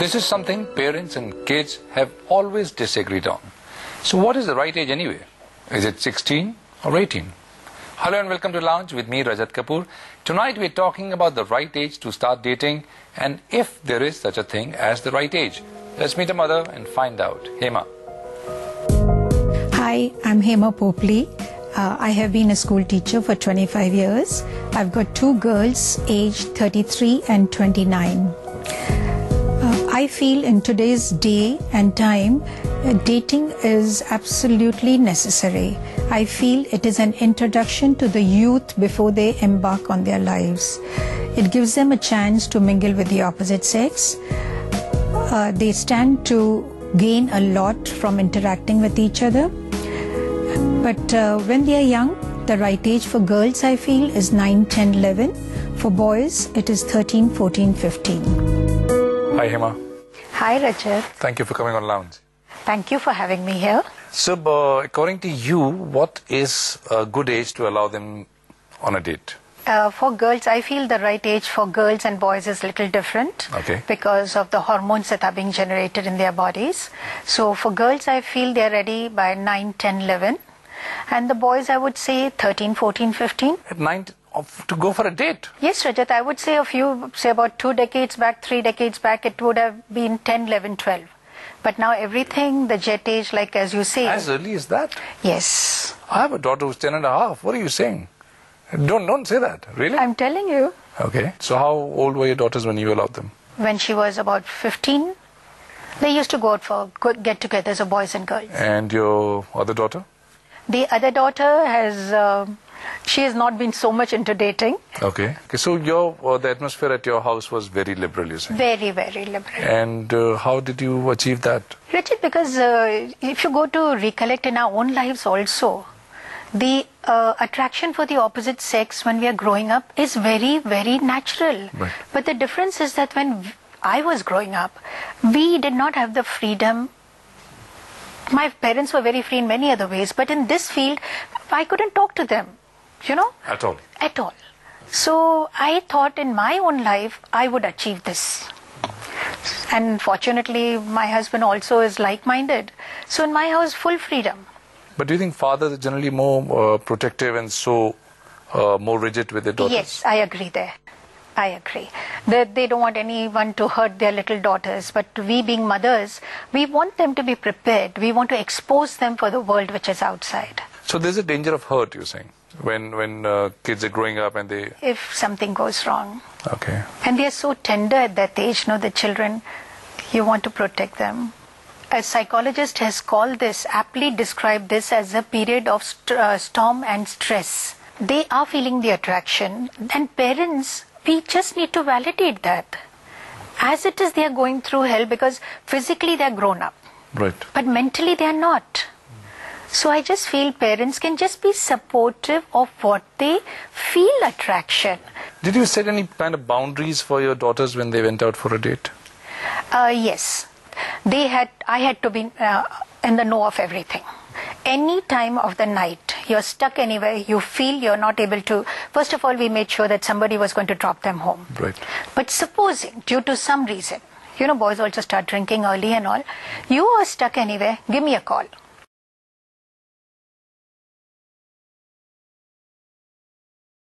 This is something parents and kids have always disagreed on. So what is the right age anyway? Is it 16 or 18? Hello and welcome to Lounge with me, Rajat Kapoor. Tonight we're talking about the right age to start dating and if there is such a thing as the right age. Let's meet a mother and find out. Hema. Hi, I'm Hema Popley. I have been a school teacher for 25 years. I've got two girls aged 33 and 29. I feel in today's day and time, dating is absolutely necessary. I feel it is an introduction to the youth before they embark on their lives. It gives them a chance to mingle with the opposite sex. They stand to gain a lot from interacting with each other. But when they are young, the right age for girls, I feel, is 9, 10, 11. For boys, it is 13, 14, 15. Hi, Hema. Hi, Rajat. Thank you for coming on Lounge. Thank you for having me here. So, according to you, what is a good age to allow them on a date? For girls, I feel the right age for girls and boys is a little different. Okay. Because of the hormones that are being generated in their bodies. So for girls, I feel they're ready by 9, 10, 11. And the boys, I would say 13, 14, 15. At 9 to go for a date? Yes, Rajat, I would say about 2 decades back, 3 decades back, it would have been 10, 11, 12. But now everything, the jet age, like as you say. As early as that? Yes. I have a daughter who's 10 and a half. What are you saying? Don't say that. Really? I'm telling you. Okay. So how old were your daughters when you allowed them? When she was about 15, they used to go out for get-togethers of boys and girls. And your other daughter? The other daughter she has not been so much into dating. Okay. So the atmosphere at your house was very liberal, you say? Very, very liberal. And how did you achieve that? Richard, because if you go to recollect in our own lives also, the attraction for the opposite sex when we are growing up is very, very natural. Right. But the difference is that when I was growing up, we did not have the freedom. My parents were very free in many other ways, but in this field, I couldn't talk to them, you know? At all? At all. So I thought in my own life, I would achieve this. And fortunately, my husband also is like-minded. So in my house, full freedom. But do you think fathers are generally more protective and so more rigid with their daughters? Yes, I agree there. I agree. They don't want anyone to hurt their little daughters. But we being mothers, we want them to be prepared. We want to expose them for the world which is outside. So there's a danger of hurt, you're saying, when kids are growing up and they... If something goes wrong. Okay. And they are so tender at that age, the children, you want to protect them. A psychologist has called this, aptly described this as a period of storm and stress. They are feeling the attraction, and parents, we just need to validate that. As it is, they are going through hell because physically they are grown up. Right. But mentally they are not. So I just feel parents can just be supportive of what they feel attraction. Did you set any kind of boundaries for your daughters when they went out for a date? Yes. I had to be in the know of everything. Any time of the night, you're stuck anywhere, you feel you're not able to... First of all, we made sure that somebody was going to drop them home. Right. But supposing, due to some reason, boys also start drinking early and all, you are stuck anywhere, give me a call.